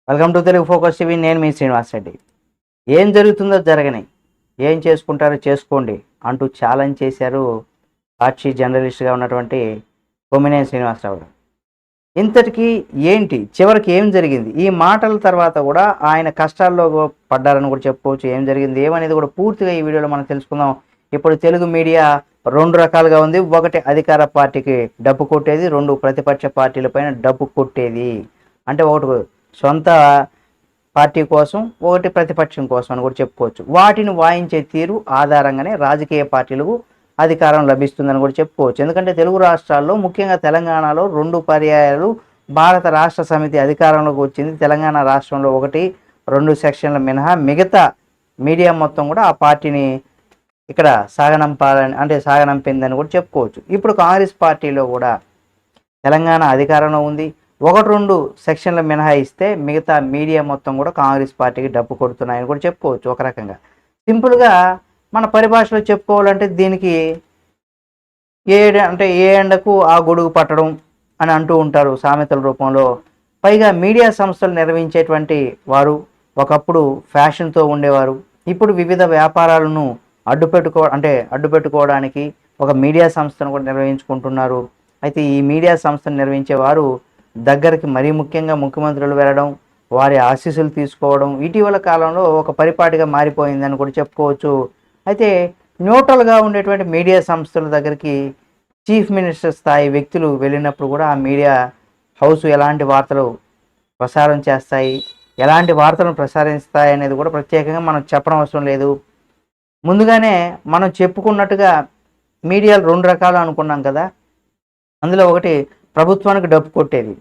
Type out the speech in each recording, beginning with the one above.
Welcome to Telugu focus TV. నేను మీ శ్రీనివాస్ రెడ్డి. ఏం జరుగుతుందో జరగని, ఏం చేసుకుంటారో చేసుకోండి అంటూ ఛాలెంజ్ చేశారు సాక్షి జర్నలిస్ట్గా ఉన్నటువంటి కొమ్మినేని శ్రీనివాసరావు గారు. ఇంతటికీ ఏంటి చివరికి ఏం జరిగింది, ఈ మాటల తర్వాత కూడా ఆయన కష్టాల్లో పడ్డారని కూడా చెప్పుకోవచ్చు. ఏం జరిగింది ఏమనేది కూడా పూర్తిగా ఈ వీడియోలో మనం తెలుసుకుందాం. ఇప్పుడు తెలుగు మీడియా రెండు రకాలుగా ఉంది. ఒకటి అధికార పార్టీకి డబ్బు కొట్టేది, రెండు ప్రతిపక్ష పార్టీలపైన డబ్బు కొట్టేది. అంటే ఒకటి సొంత పార్టీ కోసం, ఒకటి ప్రతిపక్షం కోసం అని కూడా చెప్పుకోవచ్చు. వాటిని వాయించే తీరు ఆధారంగానే రాజకీయ పార్టీలకు అధికారం లభిస్తుందని కూడా చెప్పుకోవచ్చు. ఎందుకంటే తెలుగు రాష్ట్రాల్లో ముఖ్యంగా తెలంగాణలో రెండు పర్యాయాలు భారత రాష్ట్ర సమితి అధికారంలోకి వచ్చింది. తెలంగాణ రాష్ట్రంలో ఒకటి రెండు సెక్షన్ల మినహా మిగతా మీడియా మొత్తం కూడా ఆ పార్టీని ఇక్కడ సాగనంపిందని కూడా చెప్పుకోవచ్చు. ఇప్పుడు కాంగ్రెస్ పార్టీలో కూడా తెలంగాణ అధికారంలో ఉంది. ఒకటి రెండు సెక్షన్లు మినహాయిస్తే మిగతా మీడియా మొత్తం కూడా కాంగ్రెస్ పార్టీకి డబ్బు కొడుతున్నాయని కూడా చెప్పుకోవచ్చు. ఒక రకంగా సింపుల్గా మన పరిభాషలో చెప్పుకోవాలంటే దీనికి ఏ ఎండకు ఆ గొడుగు పట్టడం అని అంటూ ఉంటారు సామెతల రూపంలో. పైగా మీడియా సంస్థలు నిర్వహించేటువంటి వారు ఒకప్పుడు ఫ్యాషన్తో ఉండేవారు. ఇప్పుడు వివిధ వ్యాపారాలను అడ్డుపెట్టుకోవడానికి ఒక మీడియా సంస్థను కూడా నిర్వహించుకుంటున్నారు. అయితే ఈ మీడియా సంస్థను నిర్వహించే వారు దగ్గరికి మరీ ముఖ్యంగా ముఖ్యమంత్రులు వెళ్ళడం, వారి ఆశీస్సులు తీసుకోవడం ఇటీవల కాలంలో ఒక పరిపాటిగా మారిపోయిందని కూడా చెప్పుకోవచ్చు. అయితే న్యూట్రల్గా ఉండేటువంటి మీడియా సంస్థల దగ్గరికి చీఫ్ మినిస్టర్ స్థాయి వ్యక్తులు వెళ్ళినప్పుడు కూడా ఆ మీడియా హౌస్ ఎలాంటి వార్తలు ప్రసారం చేస్తాయి, ఎలాంటి వార్తలను ప్రసారిస్తాయి అనేది కూడా ప్రత్యేకంగా మనం చెప్పడం అవసరం లేదు. ముందుగానే మనం చెప్పుకున్నట్టుగా మీడియాలు రెండు రకాలు అనుకున్నాం కదా. అందులో ఒకటి ప్రభుత్వానికి డబ్బు కొట్టేది,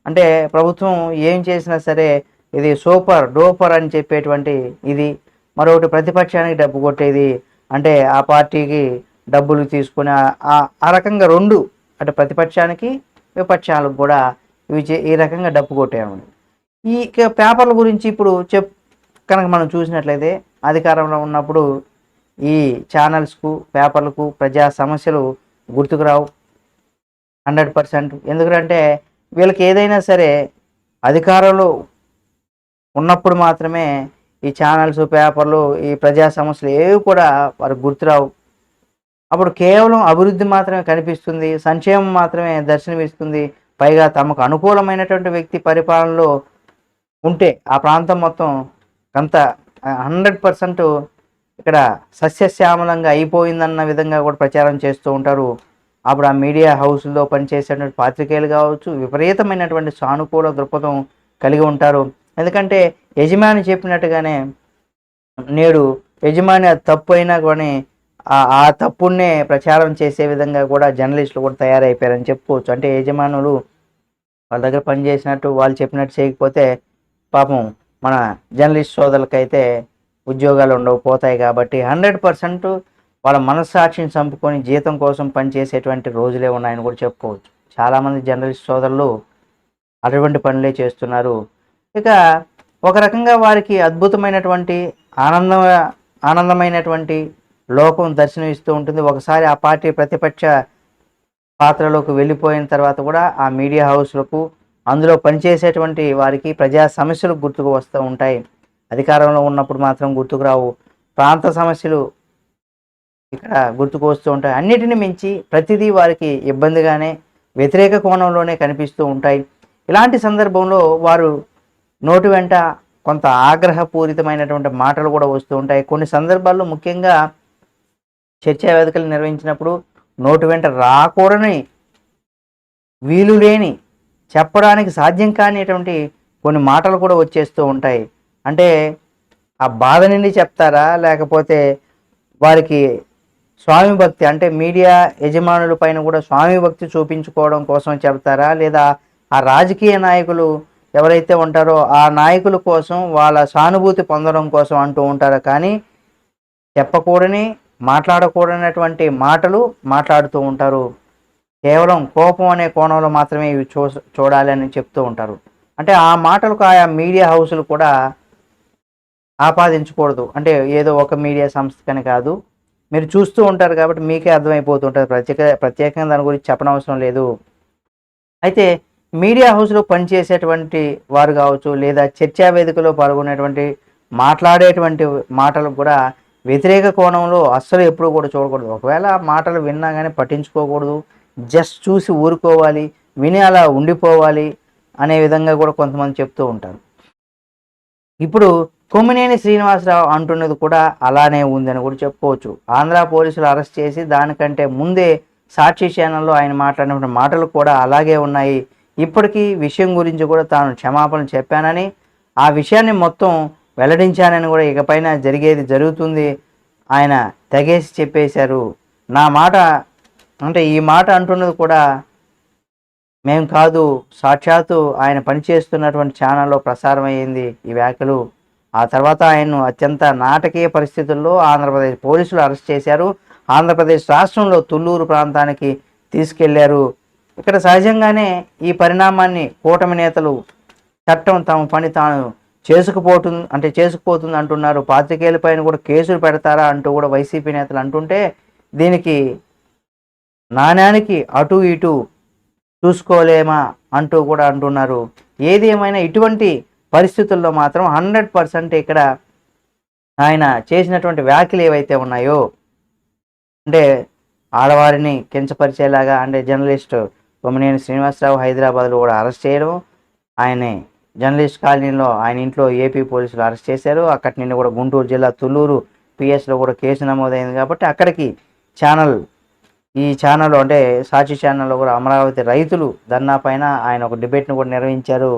అంటే ప్రభుత్వం ఏం చేసినా సరే ఇది సూపర్ డూపర్ అని చెప్పేటువంటి ఇది. మరొకటి ప్రతిపక్షానికి డబ్బు కొట్టేది, అంటే ఆ పార్టీకి డబ్బులు తీసుకుని ఆ రకంగా రెండు, అంటే ప్రతిపక్షానికి విపక్షాలకు కూడా ఈ రకంగా డబ్బు కొట్టేయడం. ఈ పేపర్ల గురించి ఇప్పుడు కనుక మనం చూసినట్లయితే అధికారంలో ఉన్నప్పుడు ఈ ఛానల్స్కు పేపర్లకు ప్రజా సమస్యలు గుర్తుకు రావు 100%. ఎందుకంటే వీళ్ళకి ఏదైనా సరే అధికారంలో ఉన్నప్పుడు మాత్రమే ఈ ఛానల్స్ పేపర్లు ఈ ప్రజా సమస్యలు ఏవి కూడా వారికి గుర్తురావు. అప్పుడు కేవలం అభివృద్ధి మాత్రమే కనిపిస్తుంది, సంక్షేమం మాత్రమే దర్శనమిస్తుంది. పైగా తమకు అనుకూలమైనటువంటి వ్యక్తి పరిపాలనలో ఉంటే ఆ ప్రాంతం మొత్తం అంత 100% ఇక్కడ సస్యశ్యామలంగా అయిపోయిందన్న విధంగా కూడా ప్రచారం చేస్తూ ఉంటారు. అప్పుడు ఆ మీడియా హౌస్లో పనిచేసేటువంటి పాత్రికేయులు కావచ్చు విపరీతమైనటువంటి సానుకూల దృక్పథం కలిగి ఉంటారు. ఎందుకంటే యజమాని చెప్పినట్టుగానే నేడు యజమాని తప్పు అయినా కానీ ఆ తప్పునే ప్రచారం చేసే విధంగా కూడా జర్నలిస్టులు కూడా తయారైపోయారని చెప్పుకోవచ్చు. అంటే యజమానులు వాళ్ళ దగ్గర పనిచేసినట్టు వాళ్ళు చెప్పినట్టు చేయకపోతే పాపం మన జర్నలిస్ట్ సోదరులకైతే ఉద్యోగాలు ఉండవు, పోతాయి. కాబట్టి 100% వాళ్ళ మనస్సాక్షిని చంపుకొని జీతం కోసం పనిచేసేటువంటి రోజులే ఉన్నాయని కూడా చెప్పుకోవచ్చు. చాలామంది జర్నలిస్ట్ సోదరులు అటువంటి పనులే చేస్తున్నారు. ఇక ఒక రకంగా వారికి అద్భుతమైనటువంటి ఆనందమైనటువంటి లోకం దర్శనమిస్తూ ఉంటుంది. ఒకసారి ఆ పార్టీ ప్రతిపక్ష పాత్రలోకి వెళ్ళిపోయిన తర్వాత కూడా ఆ మీడియా హౌస్లకు అందులో పనిచేసేటువంటి వారికి ప్రజా సమస్యలు గుర్తుకు వస్తూ ఉంటాయి. అధికారంలో ఉన్నప్పుడు మాత్రం గుర్తుకు రావు. ప్రాంత సమస్యలు ఇక్కడ గుర్తుకు వస్తూ ఉంటాయి. అన్నిటిని మించి ప్రతిదీ వారికి ఇబ్బందిగానే వ్యతిరేక కోణంలోనే కనిపిస్తూ ఉంటాయి. ఇలాంటి సందర్భంలో వారు నోటి వెంట కొంత ఆగ్రహపూరితమైనటువంటి మాటలు కూడా వస్తూ ఉంటాయి. కొన్ని సందర్భాల్లో ముఖ్యంగా చర్చా వేదికలు నిర్వహించినప్పుడు నోటి వెంట రాకూడని, వీలు లేని, చెప్పడానికి సాధ్యం కానిటువంటి కొన్ని మాటలు కూడా వచ్చేస్తూ ఉంటాయి. అంటే ఆ బాధ నుండి చెప్తారా, లేకపోతే వారికి స్వామి భక్తి, అంటే మీడియా యజమానుల పైన కూడా స్వామి భక్తి చూపించుకోవడం కోసం చెప్తారా, లేదా ఆ రాజకీయ నాయకులు ఎవరైతే ఉంటారో ఆ నాయకుల కోసం వాళ్ళ సానుభూతి పొందడం కోసం అంటూ ఉంటారు. కానీ చెప్పకూడని, మాట్లాడకూడనటువంటి మాటలు మాట్లాడుతూ ఉంటారు. కేవలం కోపం అనే కోణంలో మాత్రమే ఇవి చూడాలి అని చెప్తూ ఉంటారు. అంటే ఆ మాటలకు ఆయా మీడియా హౌసులు కూడా ఆపాదించకూడదు. అంటే ఏదో ఒక మీడియా సంస్థకని కాదు, మీరు చూస్తూ ఉంటారు కాబట్టి మీకే అర్థమైపోతుంటుంది. ప్రత్యేకంగా దాని గురించి చెప్పనవసరం లేదు. అయితే మీడియా హౌస్లో పనిచేసేటువంటి వారు కావచ్చు, లేదా చర్చా వేదికలో పాల్గొనేటువంటి మాట్లాడేటువంటి మాటలకు కూడా వ్యతిరేక కోణంలో అస్సలు ఎప్పుడు కూడా చూడకూడదు. ఒకవేళ ఆ మాటలు విన్నా కానీ పట్టించుకోకూడదు, జస్ట్ చూసి ఊరుకోవాలి, విని అలా ఉండిపోవాలి అనే విధంగా కూడా కొంతమంది చెప్తూ ఉంటారు. ఇప్పుడు కొమ్మినేని శ్రీనివాసరావు అంటున్నది కూడా అలానే ఉందని కూడా చెప్పుకోవచ్చు. ఆంధ్ర పోలీసులు అరెస్ట్ చేసి దానికంటే ముందే సాక్షి ఛానల్లో ఆయన మాట్లాడిన మాటలు కూడా అలాగే ఉన్నాయి. ఇప్పటికీ విషయం గురించి కూడా తాను క్షమాపణ చెప్పానని, ఆ విషయాన్ని మొత్తం వెల్లడించానని కూడా ఇకపైన జరిగేది జరుగుతుంది ఆయన తెగేసి చెప్పేశారు. నా మాట అంటే ఈ మాట అంటున్నది కూడా మేము కాదు, సాక్షాత్తు ఆయన పనిచేస్తున్నటువంటి ఛానల్లో ప్రసారం అయ్యింది ఈ వ్యాఖ్యలు. ఆ తర్వాత ఆయన్ను అత్యంత నాటకీయ పరిస్థితుల్లో ఆంధ్రప్రదేశ్ పోలీసులు అరెస్ట్ చేశారు. ఆంధ్రప్రదేశ్ రాష్ట్రంలో తుళ్ళూరు ప్రాంతానికి తీసుకెళ్లారు. ఇక్కడ సహజంగానే ఈ పరిణామాన్ని కూటమి నేతలు చట్టం తమ పని తాను చేసుకుపోతుంది అంటున్నారు. పాత్రికేయులపైన కూడా కేసులు పెడతారా అంటూ కూడా వైసీపీ నేతలు అంటుంటే, దీనికి నాణ్యానికి అటు ఇటు చూసుకోలేమా అంటూ కూడా అంటున్నారు. ఏది ఏమైనా ఇటువంటి పరిస్థితుల్లో మాత్రం 100% ఇక్కడ ఆయన చేసినటువంటి వ్యాఖ్యలు ఏవైతే ఉన్నాయో, అంటే ఆడవారిని కించపరిచేలాగా, అంటే జర్నలిస్ట్ కొమ్మినేని శ్రీనివాసరావు హైదరాబాద్లో కూడా అరెస్ట్ చేయడం, ఆయన్ని జర్నలిస్ట్ కాలనీలో ఆయన ఇంట్లో ఏపీ పోలీసులు అరెస్ట్ చేశారు. అక్కడి నుండి కూడా గుంటూరు జిల్లా తుళ్ళూరు పిఎస్లో కూడా కేసు నమోదైంది. కాబట్టి అక్కడికి ఈ ఛానల్ అంటే సాక్షి ఛానల్లో కూడా అమరావతి రైతులు ధర్నా పైన ఆయన ఒక డిబేట్ను కూడా నిర్వహించారు.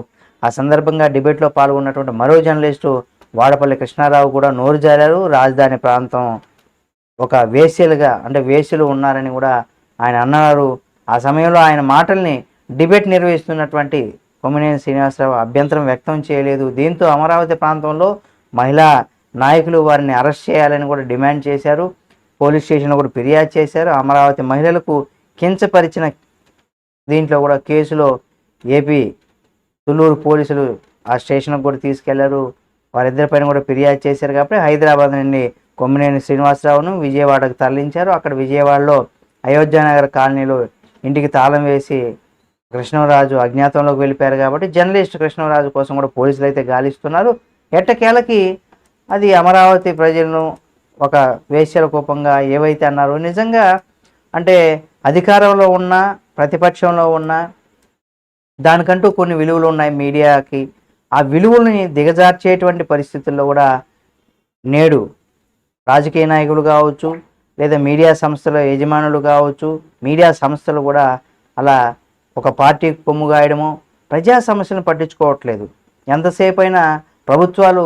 ఆ సందర్భంగా డిబేట్లో పాల్గొన్నటువంటి మరో జర్నలిస్టు వాడపల్లి కృష్ణారావు కూడా నోరు జారారు. రాజధాని ప్రాంతం ఒక వేశ్యలు ఉన్నారని కూడా ఆయన అన్నారు. ఆ సమయంలో ఆయన మాటల్ని డిబేట్ నిర్వహిస్తున్నటువంటి కొమ్మినేని శ్రీనివాసరావు అభ్యంతరం వ్యక్తం చేయలేదు. దీంతో అమరావతి ప్రాంతంలో మహిళా నాయకులు వారిని అరెస్ట్ చేయాలని కూడా డిమాండ్ చేశారు. పోలీస్ స్టేషన్లో కూడా ఫిర్యాదు చేశారు. అమరావతి మహిళలకు కించపరిచిన దీంట్లో కూడా కేసులో ఏపీ తుళ్ళూరు పోలీసులు ఆ స్టేషన్కి కూడా తీసుకెళ్లారు. వారిద్దరిపైన కూడా ఫిర్యాదు చేశారు. కాబట్టి హైదరాబాద్ నుండి కొమ్మినేని శ్రీనివాసరావును విజయవాడకు తరలించారు. అక్కడ విజయవాడలో అయోధ్యానగర్ కాలనీలో ఇంటికి తాళం వేసి కృష్ణరాజు అజ్ఞాతంలోకి వెళ్ళిపోయారు. కాబట్టి జర్నలిస్ట్ కృష్ణరాజు కోసం కూడా పోలీసులు అయితే గాలిస్తున్నారు. ఎట్టకేలకి అది అమరావతి ప్రజలను ఒక వేశ్యల కోపంగా ఏవైతే అన్నారో, నిజంగా అంటే అధికారంలో ఉన్న ప్రతిపక్షంలో ఉన్న దానికంటూ కొన్ని విలువలు ఉన్నాయి మీడియాకి. ఆ విలువల్ని దిగజార్చేటువంటి పరిస్థితుల్లో కూడా నేడు రాజకీయ నాయకులు కావచ్చు, లేదా మీడియా సంస్థల యజమానులు కావచ్చు, మీడియా సంస్థలు కూడా అలా ఒక పార్టీకి కొమ్ము గాయడము, ప్రజా సమస్యలను పట్టించుకోవట్లేదు. ఎంతసేపు అయినా ప్రభుత్వాలు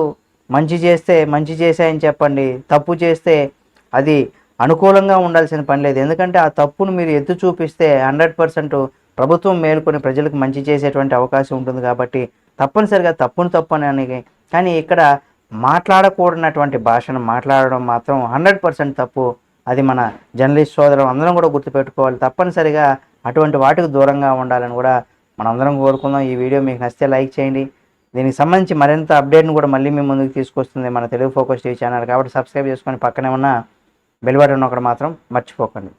మంచి చేస్తే మంచి చేశాయని చెప్పండి, తప్పు చేస్తే అది అనుకూలంగా ఉండాల్సిన పని లేదు. ఎందుకంటే ఆ తప్పును మీరు ఎత్తి చూపిస్తే 100% ప్రభుత్వం మేలుకొని ప్రజలకు మంచి చేసేటువంటి అవకాశం ఉంటుంది. కాబట్టి తప్పనిసరిగా తప్పు అని, కానీ ఇక్కడ మాట్లాడకూడనటువంటి భాషను మాట్లాడడం మాత్రం 100% తప్పు. అది మన జర్నలిస్ట్ సోదరులు అందరం కూడా గుర్తుపెట్టుకోవాలి. తప్పనిసరిగా అటువంటి వాటికి దూరంగా ఉండాలని కూడా మనందరం కోరుకుందాం. ఈ వీడియో మీకు నచ్చితే లైక్ చేయండి. దీనికి సంబంధించి మరింత అప్డేట్ను కూడా మళ్ళీ మీ ముందుకు తీసుకొస్తుంది మన తెలుగు ఫోకస్ టీవీ ఛానల్. కాబట్టి సబ్స్క్రైబ్ చేసుకొని పక్కనే ఉన్న బెల్ బటన్ ఒకటి మాత్రం మర్చిపోకండి.